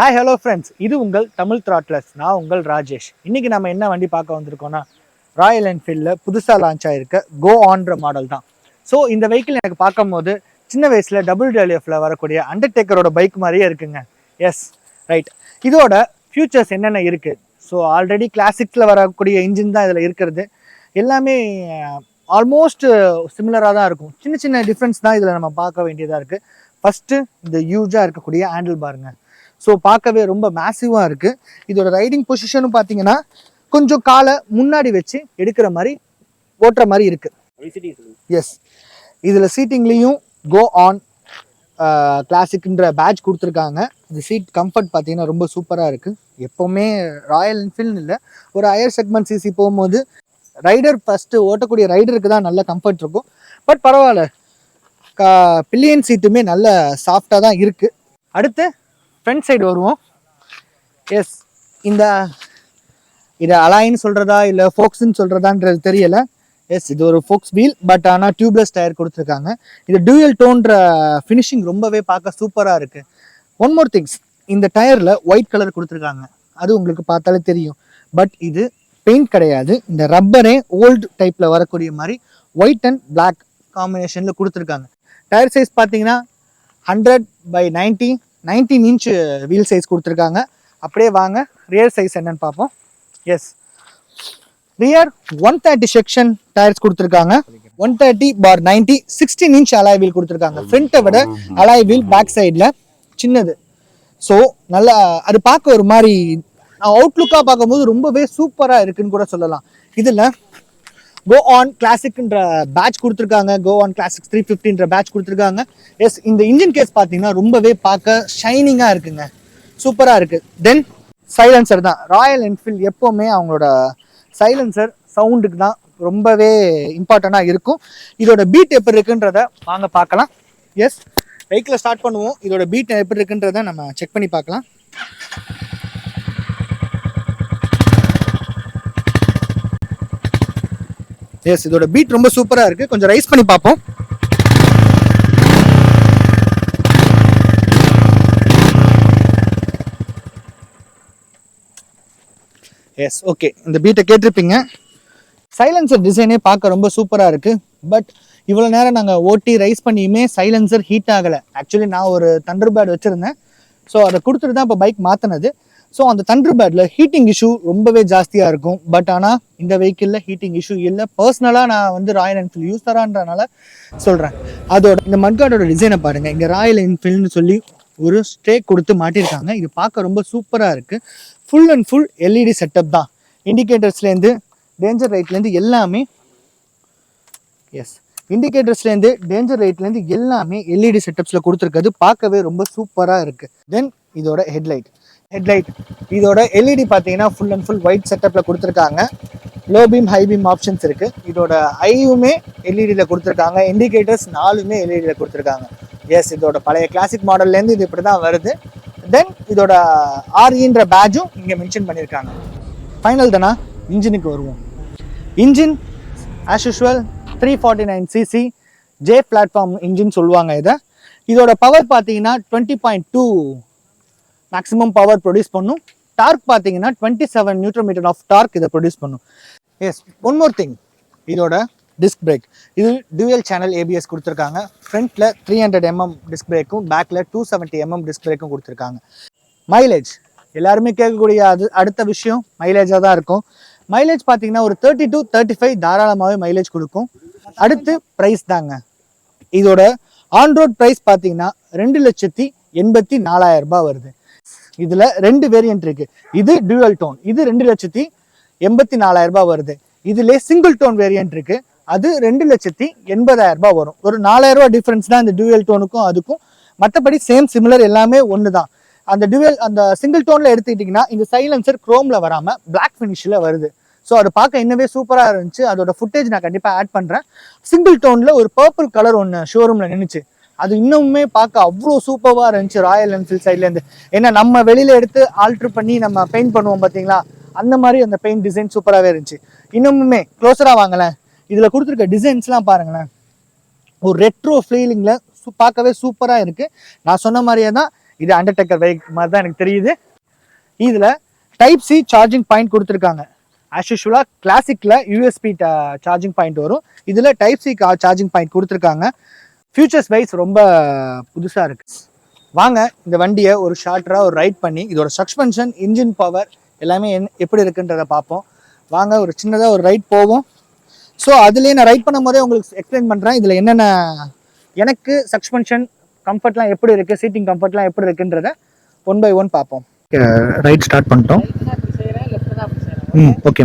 Hi hello friends, இது உங்கள் Tamil Throttlers. நான் உங்கள் ராஜேஷ். இன்றைக்கி நம்ம என்ன வண்டி பார்க்க வந்திருக்கோன்னா, ராயல் என்ஃபீல்டில் புதுசாக லான்ச் ஆகிருக்க கோ ஆன்ற மாடல் தான். ஸோ இந்த வெஹிக்கிள் எனக்கு பார்க்கும்போது சின்ன வயசில் WWFல வரக்கூடிய அண்டர்டேக்கரோட பைக் மாதிரியே இருக்குங்க. S, right. இதோட ஃபியூச்சர்ஸ் என்னென்ன இருக்குது? ஸோ ஆல்ரெடி கிளாசிக்ஸில் வரக்கூடிய இன்ஜின் தான் இதில் இருக்கிறது. எல்லாமே ஆல்மோஸ்ட் சிமிலராக தான் இருக்கும். சின்ன சின்ன டிஃப்ரென்ஸ் தான் இதில் நம்ம பார்க்க வேண்டியதாக இருக்குது. ஃபஸ்ட்டு இந்த ஹியூஜாக இருக்கக்கூடிய ஹேண்டில் பாருங்க. ஸோ பார்க்கவே ரொம்ப மேசிவாக இருக்குது. இதோட ரைடிங் பொசிஷனும் பார்த்தீங்கன்னா கொஞ்சம் காலை முன்னாடி வச்சு எடுக்கிற மாதிரி ஓட்டுற மாதிரி இருக்குது. எஸ், இதில் சீட்டிங்லேயும் கோ ஆன் கிளாசிக்ன்ற பேட்ச் கொடுத்துருக்காங்க. இந்த சீட் கம்ஃபர்ட் பார்த்தீங்கன்னா ரொம்ப சூப்பராக இருக்குது. எப்போவுமே ராயல் என்ஃபீல்டு இல்லை, ஒரு ஹையர் செக்மெண்ட் சிசி போகும்போது ரைடர் ஃபஸ்ட்டு ஓட்டக்கூடிய ரைடருக்கு தான் நல்ல கம்ஃபர்ட் இருக்கும். பட் பரவாயில்ல, பில்லியன் சீட்டுமே நல்ல சாஃப்டாக தான் இருக்குது. அடுத்து ஃப்ரண்ட் சைடு வருவோம். எஸ், இதை அலாயின்னு சொல்கிறதா இல்லை ஃபோக்ஸ்ன்னு சொல்கிறதான்றது தெரியலை. எஸ், இது ஒரு ஃபோக்ஸ் வீல், பட் ஆனால் டியூப்லெஸ் டயர் கொடுத்துருக்காங்க. இது டூயல் டோன்ற ஃபினிஷிங் ரொம்பவே பார்க்க சூப்பராக இருக்குது. ஒன் மோர் திங்ஸ், இந்த டயரில் ஒயிட் கலர் கொடுத்துருக்காங்க. அது உங்களுக்கு பார்த்தாலே தெரியும். பட் இது பெயிண்ட் கிடையாது, இந்த ரப்பரே ஓல்டு டைப்பில் வரக்கூடிய மாதிரி ஒயிட் அண்ட் பிளாக் காம்பினேஷனில் கொடுத்துருக்காங்க. டயர் சைஸ் பார்த்தீங்கன்னா 100/90 19 இன்ச் வீல் சைஸ் கொடுத்துருக்காங்க. அப்படியே வாங்க ரியர் சைஸ் என்னன்னு பார்ப்போம். எஸ், ரியர் 130 செக்ஷன் டயர்ஸ் கொடுத்துருக்காங்க. 130/90 16 இன்ச் அலாய் வீல் கொடுத்துருக்காங்க. ஃப்ரண்ட்டை விட அலாய் வீல் பேக் சைடில் சின்னது. ஸோ நல்லா அது பார்க்க ஒரு மாதிரி அவுட்லுக்காக பார்க்கும்போது ரொம்பவே சூப்பராக இருக்குன்னு கூட சொல்லலாம். இதில் கோ ஆன் கிளாசிக்ன்ற பேட்ச் கொடுத்துருக்காங்க. கோ ஆன் கிளாசிக் 350ன்ற பேட்ச் கொடுத்துருக்காங்க. எஸ், இந்த இன்ஜின் கேஸ் பார்த்தீங்கன்னா ரொம்பவே பார்க்க ஷைனிங்காக இருக்குங்க, சூப்பராக இருக்குது. தென் சைலன்சர் தான். ராயல் என்ஃபீல்டு எப்போவுமே அவங்களோட சைலன்சர் சவுண்டுக்கு தான் ரொம்பவே இம்பார்ட்டண்ட்டாக இருக்கும். இதோட பீட் எப்படி இருக்குன்றத வாங்க பார்க்கலாம். எஸ், வெஹிக்கிளை ஸ்டார்ட் பண்ணுவோம். இதோட பீட் எப்படி இருக்குன்றத நம்ம செக் பண்ணி பார்க்கலாம். எஸ், இதோட பீட் ரொம்ப சூப்பராக இருக்குது. கொஞ்சம் ரைஸ் பண்ணி பார்ப்போம். எஸ், ஓகே, இந்த பீட்டை கேட்டிருப்பீங்க. சைலன்சர் டிசைனே பார்க்க ரொம்ப சூப்பராக இருக்குது. பட் இவ்வளோ நேரம் நாங்கள் ஓட்டி ரைஸ் பண்ணியுமே சைலன்சர் ஹீட் ஆகலை. ஆக்சுவலி நான் ஒரு தண்டர்பேர்ட் வச்சுருந்தேன். ஸோ அதை கொடுத்துட்டு தான் இப்போ பைக் மாற்றினது. ஸோ அந்த தண்டர்பேர்டில் ஹீட்டிங் இஷ்யூ ரொம்பவே ஜாஸ்தியாக இருக்கும். பட் ஆனால் இந்த வெஹிக்கிளில் ஹீட்டிங் இஷ்யூ இல்லை. பர்சனலாக நான் வந்து ராயல் என்ஃபீல்டு யூஸரான்றனால சொல்கிறேன். அதோட இந்த மட்கார்டோட டிசைனை பாருங்கள். இங்கே ராயல் என்ஃபீல்டுன்னு சொல்லி ஒரு ஸ்டேக் கொடுத்து மாட்டியிருக்காங்க. இது பார்க்க ரொம்ப சூப்பராக இருக்குது. Full and full LED setup தான். இண்டிகேட்டர்ஸ்லேருந்து டேஞ்சர் லைட்லேருந்து எல்லாமே, எஸ், இண்டிகேட்டர்ஸ்லேருந்து டேஞ்சர் லைட்லேருந்து எல்லாமே எல்இடி செட்டப்ஸில் கொடுத்துருக்கிறது பார்க்கவே ரொம்ப சூப்பராக இருக்குது. தென் இதோட ஹெட்லைட் இதோட எல்இடி பார்த்தீங்கன்னா ஃபுல் அண்ட் ஃபுல் ஒயிட் செட்டப்பில் கொடுத்துருக்காங்க. Low beam high beam options இருக்குது. இதோட ஐயுமே எல்இடியில் கொடுத்துருக்காங்க. இண்டிகேட்டர்ஸ் 4மே எல்இடியில் கொடுத்துருக்காங்க. எஸ், இதோட பழைய கிளாசிக் மாடல்லேருந்து இது இப்படி தான் வருது. தென் இதோட REன்ற பேட்சும் இங்கே மென்ஷன் பண்ணியிருக்காங்க. ஃபைனல் தானா, இன்ஜினுக்கு வருவோம். Engine as usual 349cc J platform engine சொல்லுவாங்க இதை. இதோட பவர் பார்த்தீங்கன்னா 20.2 மேக்ஸிமம் பவர் ப்ரொடியூஸ் பண்ணும். டார்க் பார்த்தீங்கன்னா 27 நியூட்டன் ஆஃப் டார்க் இதை ப்ரொடியூஸ் பண்ணும். எஸ், ஒன் மோர் திங், இதோட டிஸ்க் பிரேக். இது டூயல் சேனல் ABS கொடுத்துருக்காங்க. ஃப்ரண்ட்டில் 300 mm டிஸ்க் பிரேக்கும் பேக்கில் 270 mm டிஸ்க் பிரேக்கும் கொடுத்துருக்காங்க. மைலேஜ் எல்லாருமே கேட்கக்கூடிய அடுத்த விஷயம் மைலேஜாக தான் இருக்கும். மைலேஜ் பார்த்தீங்கன்னா ஒரு 30 to 35 தாராளமாகவே மைலேஜ் கொடுக்கும். அடுத்து ப்ரைஸ் தாங்க. இதோட ஆன் ரோட் ப்ரைஸ் பார்த்தீங்கன்னா 2,84,000 ரூபாய் வருது. இதில் 2 வேரியன்ட் இருக்கு. இது டியூவல் டோன், இது 2,84,000 ரூபாய் வருது. இதுல சிங்கிள் டோன் வேரியன்ட் இருக்கு, அது 2,80,000 ரூபாய் வரும். ஒரு 4,000 ரூபாய் டிஃபரன்ஸ் தான் இந்த டியூவல் டோனுக்கும் அதுக்கும். மற்றபடி சேம் சிமிலர், எல்லாமே ஒன்று தான். அந்த சிங்கிள் டோன்ல எடுத்துக்கிட்டிங்கன்னா இந்த சைலன்சர் குரோம்ல வராம பிளாக் ஃபினிஷ்ல வருது. ஸோ அது பார்க்க இன்னவே சூப்பராக இருந்துச்சு. அதோட ஃபுட்டேஜ் நான் கண்டிப்பாக ஆட் பண்ணுறேன். சிங்கிள் டோனில் ஒரு பர்பிள் கலர் ஒன்று ஷோரூமில் நின்றுச்சு. அது இன்னுமே பார்க்க அவ்வளோ சூப்பராக இருந்துச்சு ராயல் என்ஃபீல்ட் சைட்லேருந்து. ஏன்னா நம்ம வெளியில் எடுத்து ஆல்ட்ரு பண்ணி நம்ம பெயிண்ட் பண்ணுவோம் பார்த்தீங்களா, அந்த மாதிரி அந்த பெயிண்ட் டிசைன் சூப்பராகவே இருந்துச்சு. இன்னுமே க்ளோஸராக வாங்கலேன், இதில் கொடுத்துருக்க டிசைன்ஸ்லாம் பாருங்களேன், ஒரு ரெட்ரோ ஃபீலிங்கில் பார்க்கவே சூப்பராக இருக்குது. நான் சொன்ன மாதிரியே தான் இது அண்டர்டேக்கர் பைக் மாதிரி தான் எனக்கு தெரியுது. இதில் டைப் சி சார்ஜிங் பாயிண்ட் கொடுத்துருக்காங்க. ஆஸ் யூஷுவலாக கிளாசிக்கில் யூஎஸ்பி சார்ஜிங் பாயிண்ட் வரும், இதில் டைப் சி சார்ஜிங் பாயிண்ட் கொடுத்துருக்காங்க. ஃபியூச்சர்ஸ் வைஸ் ரொம்ப புதுசாக இருக்குது. வாங்க இந்த வண்டியை ஒரு ஷார்ட்டராக ஒரு ரைட் பண்ணி இதோட சஸ்பென்ஷன், இன்ஜின் பவர் எல்லாமே எப்படி இருக்குன்றதை பார்ப்போம். வாங்க ஒரு சின்னதாக ஒரு ரைட் போவோம். ஸோ அதுலேயே நான் ரைட் பண்ணும் போதே உங்களுக்கு எக்ஸ்பிளைன் பண்ணுறேன் இதில் என்னென்ன எனக்கு சஸ்பென்ஷன் கம்ஃபர்ட்லாம் எப்படி இருக்குது, சீட்டிங் கம்ஃபர்ட்லாம் எப்படி இருக்குன்றத ஒன் பை ஒன் பார்ப்போம். ரைட் ஸ்டார்ட் பண்ணிட்டோம். ஓகே,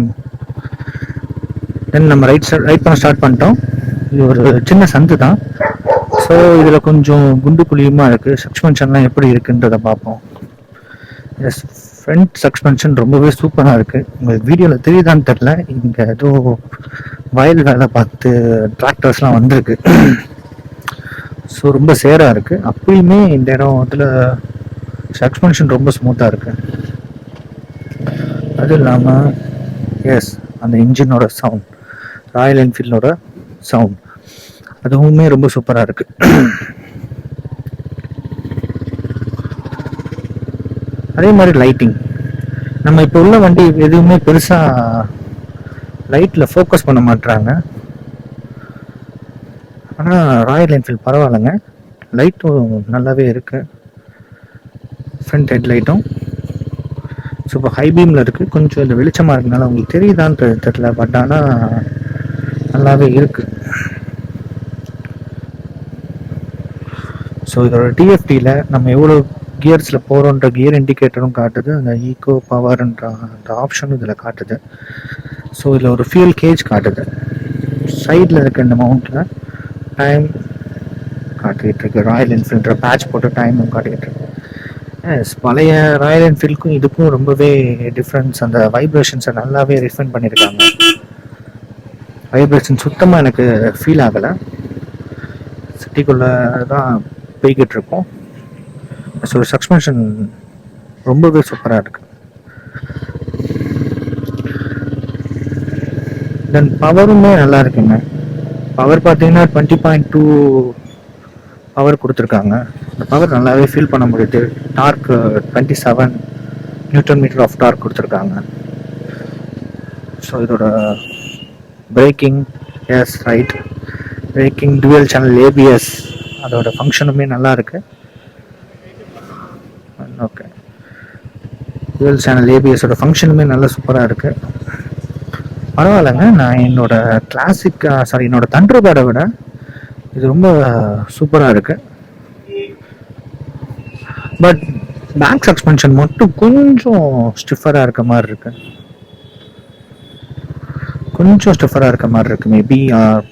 தென் நம்ம ரைட் பண்ண ஸ்டார்ட் பண்ணிட்டோம். இது ஒரு சின்ன சந்து தான். ஸோ இதில் கொஞ்சம் குண்டு குழியுமா இருக்குது. சஸ்பென்ஷன்லாம் எப்படி இருக்குன்றதை பார்ப்போம். எஸ், ஃப்ரண்ட் சஸ்பென்ஷன் ரொம்பவே சூப்பராக இருக்குது. உங்களுக்கு வீடியோவில் தெரியுதான்னு தெரில, இங்கே ஏதோ வயல் வேலை பார்த்து டிராக்டர்ஸ்லாம் வந்திருக்கு. ஸோ ரொம்ப சேராக இருக்குது. அப்பயுமே இந்த இடத்துல சஸ்பென்ஷன் ரொம்ப ஸ்மூத்தாக இருக்குது. அது இல்லாமல் எஸ், அந்த இன்ஜினோட சவுண்ட், ராயல் என்ஃபீல்டோட சவுண்ட் அதுவுமே ரொம்ப சூப்பராக இருக்குது. அதே மாதிரி லைட்டிங், நம்ம இப்போ உள்ள வண்டி எதுவுமே பெருசாக லைட்டில் ஃபோக்கஸ் பண்ண மாட்டுறாங்க. ஆனால் ராயல் என்ஃபீல்ட் பரவாயில்லைங்க, லைட்டும் நல்லாவே இருக்குது. ஃப்ரண்ட் ஹெட் லைட்டும் சூப்பர் ஹை பீமில் இருக்குது. கொஞ்சம் இந்த வெளிச்சமாக இருக்கனால உங்களுக்கு தெரியுதான்னு தெரியல, பட் ஆனால் நல்லாவே இருக்குது. ஸோ இதோட டிஎஃப்டியில் நம்ம எவ்வளோ கியர்ஸில் போகிறோன்ற கியர் இண்டிகேட்டரும் காட்டுது. அந்த ஈகோ பவர்ன்ற அந்த ஆப்ஷனும் இதில் காட்டுது. ஸோ இதில் ஒரு ஃபியூல் கேஜ் காட்டுது. சைடில் இருக்க இந்த மவுண்ட்டில் டைம் காட்டிகிட்டு இருக்கு. ராயல் என்ஃபீல்டு பேட்ச் போட்டு டைமும் காட்டிகிட்டு இருக்கு. எஸ், பழைய ராயல் என்ஃபீல்டுக்கும் இதுக்கும் ரொம்பவே டிஃப்ரென்ஸ். அந்த வைப்ரேஷன்ஸை நல்லாவே ரிஃபைன் பண்ணியிருக்காங்க. வைப்ரேஷன் சுத்தமாக எனக்கு ஃபீல் ஆகலை. சிட்டிக்குள்ளே தான் போய்கிட்டு இருக்கோம். ஸோ சஸ்பென்ஷன் ரொம்பவே சூப்பராக இருக்குது. தென் பவருமே நல்லா இருக்குங்க. பவர் பார்த்தீங்கன்னா 20.2 பவர் கொடுத்துருக்காங்க. இந்த பவர் நல்லாவே ஃபீல் பண்ண முடியுது. Torque 27 newton metre of torque கொடுத்துருக்காங்க. ஸோ இதோட braking, yes right, braking dual channel ABS அதோட ஃபங்க்ஷனுமே நல்லா இருக்கு. ஓகே, டுவல் சேனல் ஏபிஎஸோட ஃபங்க்ஷனுமே நல்லா சூப்பராக இருக்கு. பரவாயில்லைங்க. நான் என்னோட கிளாசிக் என்னோட தண்டர்பேர்டை விட இது ரொம்ப சூப்பராக இருக்கு. பட் பேக் சஸ்பென்ஷன் மட்டும் கொஞ்சம் ஸ்டிஃபராக இருக்க மாதிரி இருக்கு. மேபி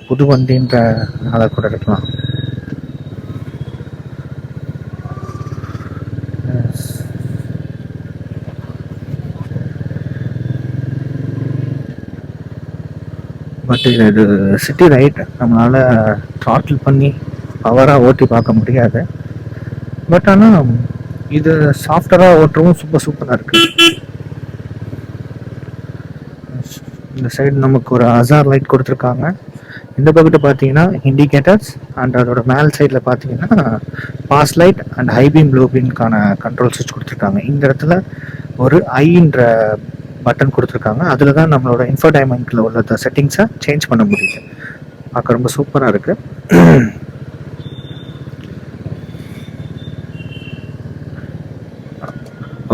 புது வண்டின்றனால கூட இருக்கலாம். பட் இது சிட்டி ரைட், நம்மளால் த்ராட்டில் பண்ணி பவராக ஓட்டி பார்க்க முடியாது. பட் ஆனால் இது சாஃப்ட்வேராக ஓட்டுறவும் சூப்பராக இருக்குது. இந்த சைடு நமக்கு ஒரு ஹசார் லைட் கொடுத்துருக்காங்க. இந்த பக்கத்து பார்த்தீங்கன்னா இண்டிகேட்டர்ஸ், அண்ட் அதோட மேல் சைடில் பார்த்தீங்கன்னா pass light and high beam low பீம்கான கண்ட்ரோல் சுவிட்ச் கொடுத்துருக்காங்க. இந்த இடத்துல ஒரு ஐன்ற பட்டன் கொடுத்துருக்காங்க. அதில் தான் நம்மளோட இன்ஃபோடைன்மெண்ட்டில் உள்ள செட்டிங்ஸை சேஞ்ச் பண்ண முடியுது. பார்க்க ரொம்ப சூப்பராக இருக்குது.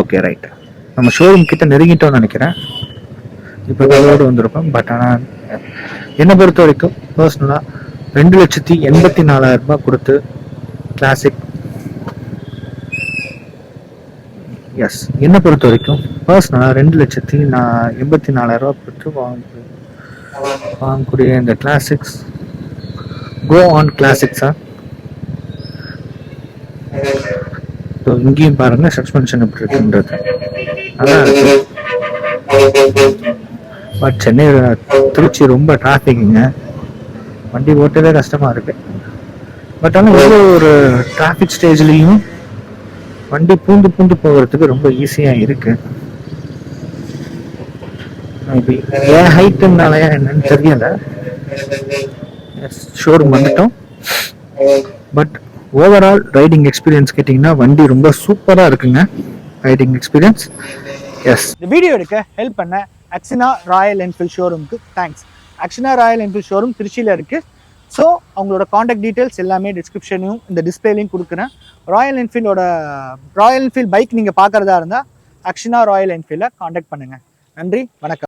ஓகே ரைட், நம்ம ஷோரூம் கிட்ட நெருங்கிட்டோம்னு நினைக்கிறேன். இப்போ ரோடு வந்திருக்கோம். பட் ஆனால் என்னை பொறுத்த வரைக்கும் பர்சனலாக 2,84,000 ரூபாய் கொடுத்து கிளாசிக், எஸ் என்னை பொறுத்த வரைக்கும் பர்சனலாக 2,84,000 ரூபாய் கொடுத்து வாங்கக்கூடிய இந்த கிளாசிக்ஸ், கோ ஆன் கிளாசிக்ஸா. ஸோ இங்கேயும் பாருங்கள் சஸ்பென்ஷன் எப்படி இருக்குன்றது நல்லா இருக்கு. பட் சென்னை திருச்சி ரொம்ப டிராஃபிக்குங்க, வண்டி ஓட்டவே கஷ்டமாக இருக்கு. பட் ஆனால் இவ்வளோ ஒரு டிராஃபிக் ஸ்டேஜ்லேயும் வண்டி பூந்து போகிறதுக்கு ரொம்ப ஈஸியாக இருக்கு. மேபி ஏன் ஹைட்டுனாலயா என்னன்னு தெரியல. ஷோரூம் வந்துட்டோம். பட் ஓவரால் ரைடிங் எக்ஸ்பீரியன்ஸ் கேட்டிங்கன்னா வண்டி ரொம்ப சூப்பராக இருக்குங்க. Riding experience. எஸ். இந்த வீடியோ எடுக்க ஹெல்ப் பண்ண அக்ஷனா ராயல் என்ஃபீல்ட் ஷோரூமுக்கு thanks. Akshana Royal Enfield showroom திருச்சியில் இருக்குது. ஸோ அவங்களோட காண்டாக்ட் டீட்டெயில்ஸ் எல்லாமே டிஸ்கிரிப்ஷனையும் இந்த டிஸ்பிளேலையும் கொடுக்குறேன். ராயல் என்ஃபீல்ட் பைக் நீங்கள் பார்க்குறதா இருந்தால் அக்ஷனா ராயல் என்ஃபீல்டை காண்டாக்ட் பண்ணுங்கள். நன்றி, வணக்கம்.